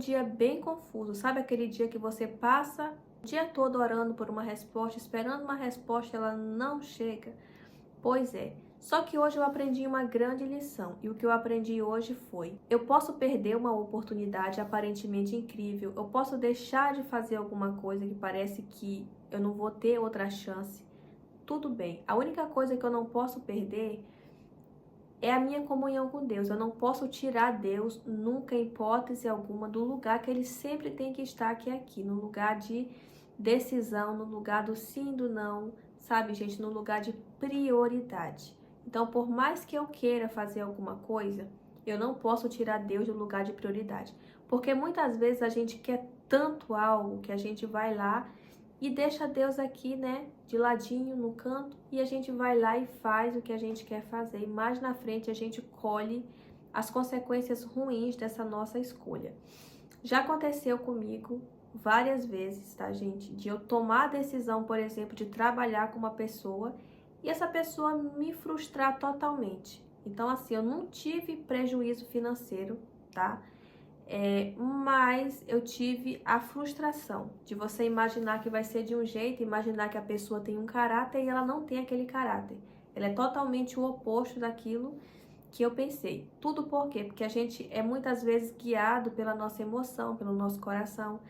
dia bem confuso. Sabe aquele dia que você passa o dia todo orando por uma resposta, esperando uma resposta, ela não chega? Pois é. Só que hoje eu aprendi uma grande lição. E o que eu aprendi hoje foi: eu posso perder uma oportunidade aparentemente incrível, eu posso deixar de fazer alguma coisa que parece que eu não vou ter outra chance. Tudo bem. A única coisa que eu não posso perder é a minha comunhão com Deus. Eu não posso tirar Deus nunca, em hipótese alguma, do lugar que Ele sempre tem que estar, que é aqui, no lugar de decisão, no lugar do sim, do não, sabe, gente, no lugar de prioridade. Então, por mais que eu queira fazer alguma coisa, eu não posso tirar Deus do lugar de prioridade. Porque muitas vezes a gente quer tanto algo que a gente vai lá e deixa Deus aqui, né, de ladinho, no canto, e a gente vai lá e faz o que a gente quer fazer. E mais na frente a gente colhe as consequências ruins dessa nossa escolha. Já aconteceu comigo várias vezes, tá, gente? De eu tomar a decisão, por exemplo, de trabalhar com uma pessoa e essa pessoa me frustrar totalmente. Então, assim, eu não tive prejuízo financeiro, tá? Mas eu tive a frustração de você imaginar que vai ser de um jeito, imaginar que a pessoa tem um caráter e ela não tem aquele caráter. Ela é totalmente o oposto daquilo que eu pensei. Tudo por quê? Porque a gente é muitas vezes guiado pela nossa emoção, pelo nosso coração.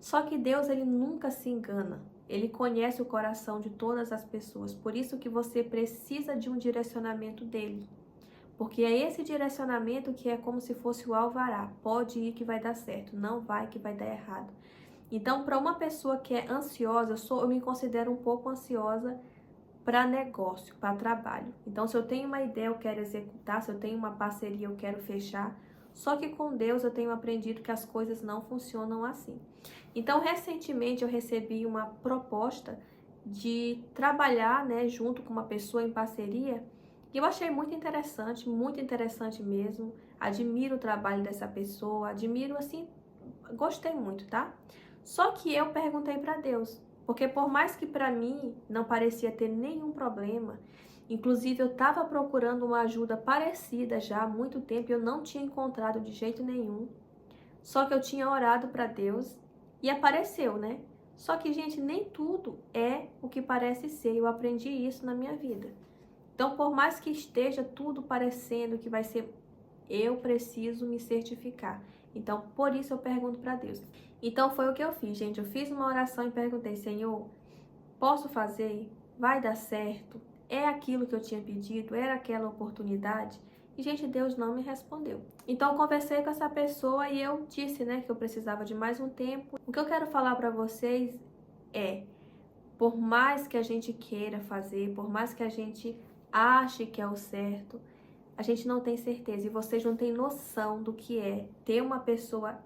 Só que Deus, ele nunca se engana. Ele conhece o coração de todas as pessoas. Por isso que você precisa de um direcionamento dele. Porque é esse direcionamento que é como se fosse o alvará. Pode ir que vai dar certo, não vai que vai dar errado. Então, para uma pessoa que é ansiosa, eu me considero um pouco ansiosa para negócio, para trabalho. Então, se eu tenho uma ideia, eu quero executar, se eu tenho uma parceria, eu quero fechar. Só que com Deus eu tenho aprendido que as coisas não funcionam assim. Então, recentemente eu recebi uma proposta de trabalhar, né, junto com uma pessoa em parceria. E eu achei muito interessante mesmo. Admiro o trabalho dessa pessoa, admiro assim, gostei muito, tá? Só que eu perguntei para Deus, porque por mais que para mim não parecia ter nenhum problema, inclusive eu estava procurando uma ajuda parecida já há muito tempo e eu não tinha encontrado de jeito nenhum. Só que eu tinha orado para Deus e apareceu, né? Só que, gente, nem tudo é o que parece ser. Eu aprendi isso na minha vida. Então, por mais que esteja tudo parecendo que vai ser, eu preciso me certificar. Então, por isso eu pergunto para Deus. Então, foi o que eu fiz, gente. Eu fiz uma oração e perguntei: Senhor, posso fazer? Vai dar certo? É aquilo que eu tinha pedido? Era aquela oportunidade? E, gente, Deus não me respondeu. Então, eu conversei com essa pessoa e eu disse, né, que eu precisava de mais um tempo. O que eu quero falar para vocês é: por mais que a gente queira fazer, por mais que a gente ache que é o certo, a gente não tem certeza. E vocês não têm noção do que é ter uma pessoa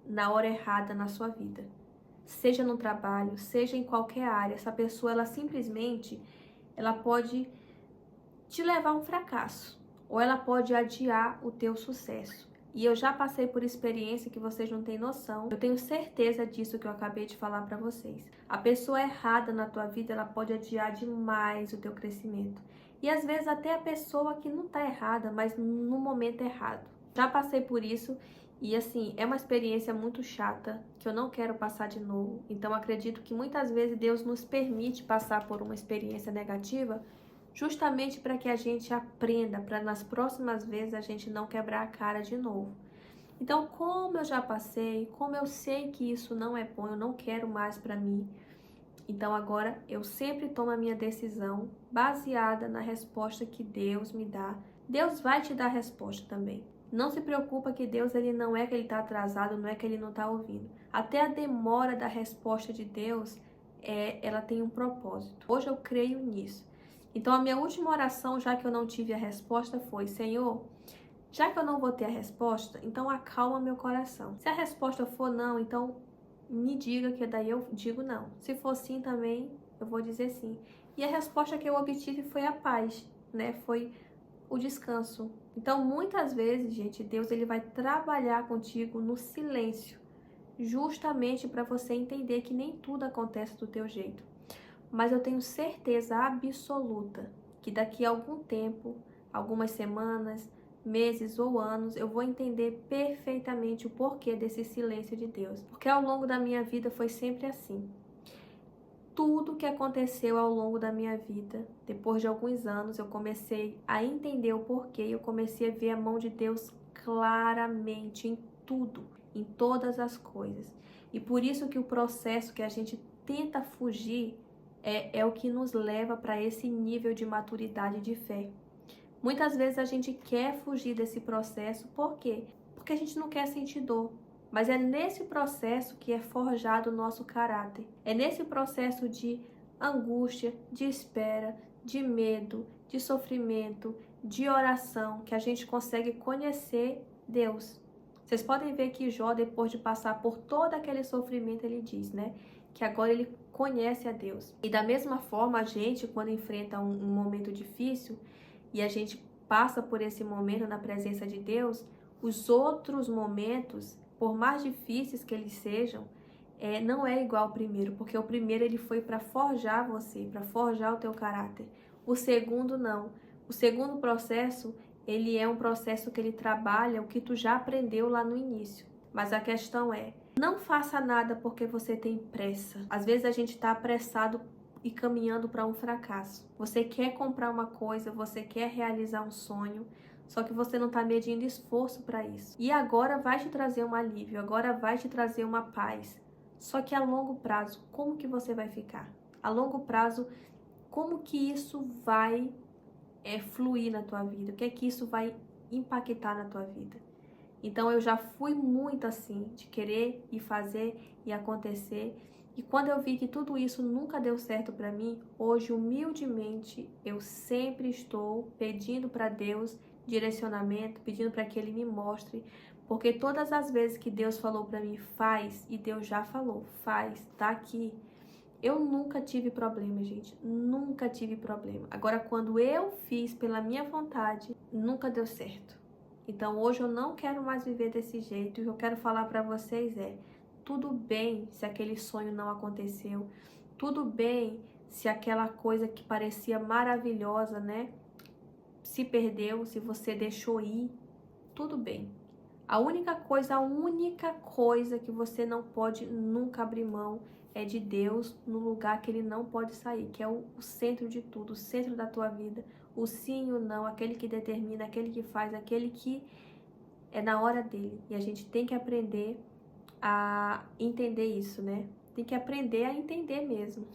na hora errada na sua vida. Seja no trabalho, seja em qualquer área. Essa pessoa, ela simplesmente, ela pode te levar a um fracasso. Ou ela pode adiar o teu sucesso. E eu já passei por experiência que vocês não têm noção. Eu tenho certeza disso que eu acabei de falar para vocês. A pessoa errada na tua vida, ela pode adiar demais o teu crescimento. E às vezes até a pessoa que não tá errada, mas no momento errado. Já passei por isso e assim, é uma experiência muito chata que eu não quero passar de novo. Então acredito que muitas vezes Deus nos permite passar por uma experiência negativa justamente para que a gente aprenda, para nas próximas vezes a gente não quebrar a cara de novo. Então, como eu já passei, como eu sei que isso não é bom, eu não quero mais para mim, então agora eu sempre tomo a minha decisão baseada na resposta que Deus me dá. Deus vai te dar a resposta também. Não se preocupa que Deus, ele não é que ele está atrasado, não é que ele não está ouvindo. Até a demora da resposta de Deus, ela tem um propósito. Hoje eu creio nisso. Então, a minha última oração, já que eu não tive a resposta, foi: Senhor, já que eu não vou ter a resposta, então acalma meu coração. Se a resposta for não, então me diga, que daí eu digo não. Se for sim também, eu vou dizer sim. E a resposta que eu obtive foi a paz, né? Foi o descanso. Então, muitas vezes, gente, Deus, ele vai trabalhar contigo no silêncio, justamente para você entender que nem tudo acontece do teu jeito. Mas eu tenho certeza absoluta que daqui a algum tempo, algumas semanas, meses ou anos, eu vou entender perfeitamente o porquê desse silêncio de Deus. Porque ao longo da minha vida foi sempre assim. Tudo que aconteceu ao longo da minha vida, depois de alguns anos, eu comecei a entender o porquê, eu comecei a ver a mão de Deus claramente em tudo, em todas as coisas. E por isso que o processo que a gente tenta fugir é o que nos leva para esse nível de maturidade de fé. Muitas vezes a gente quer fugir desse processo, por quê? Porque a gente não quer sentir dor. Mas é nesse processo que é forjado o nosso caráter. É nesse processo de angústia, de espera, de medo, de sofrimento, de oração, que a gente consegue conhecer Deus. Vocês podem ver que Jó, depois de passar por todo aquele sofrimento, ele diz, né? Que agora ele conhece a Deus. E da mesma forma, a gente, quando enfrenta um momento difícil, e a gente passa por esse momento na presença de Deus, os outros momentos, por mais difíceis que eles sejam, não é igual ao primeiro, porque o primeiro ele foi para forjar você, para forjar o teu caráter. O segundo não. O segundo processo, ele é um processo que ele trabalha o que tu já aprendeu lá no início. Mas a questão é, não faça nada porque você tem pressa. Às vezes a gente está apressado e caminhando para um fracasso. Você quer comprar uma coisa, você quer realizar um sonho, só que você não está medindo esforço para isso. E agora vai te trazer um alívio, agora vai te trazer uma paz. Só que a longo prazo, como que você vai ficar? A longo prazo, como que isso vai fluir na tua vida? O que é que isso vai impactar na tua vida? Então eu já fui muito assim, de querer e fazer e acontecer. E quando eu vi que tudo isso nunca deu certo para mim, hoje humildemente eu sempre estou pedindo para Deus direcionamento, pedindo para que Ele me mostre, porque todas as vezes que Deus falou para mim, faz, e Deus já falou, faz, tá aqui, eu nunca tive problema, gente, nunca tive problema. Agora, quando eu fiz pela minha vontade, nunca deu certo. Então, hoje eu não quero mais viver desse jeito, e o que eu quero falar para vocês é, tudo bem se aquele sonho não aconteceu, tudo bem se aquela coisa que parecia maravilhosa, né, se perdeu, se você deixou ir, tudo bem. A única coisa que você não pode nunca abrir mão é de Deus no lugar que Ele não pode sair, que é o centro de tudo, o centro da tua vida, o sim e o não, aquele que determina, aquele que faz, aquele que é na hora dele. E a gente tem que aprender a entender isso, né? Tem que aprender a entender mesmo.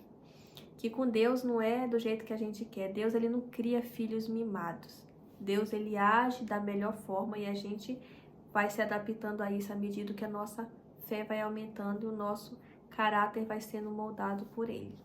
Que com Deus não é do jeito que a gente quer. Deus, ele não cria filhos mimados. Deus, ele age da melhor forma e a gente vai se adaptando a isso à medida que a nossa fé vai aumentando e o nosso caráter vai sendo moldado por ele.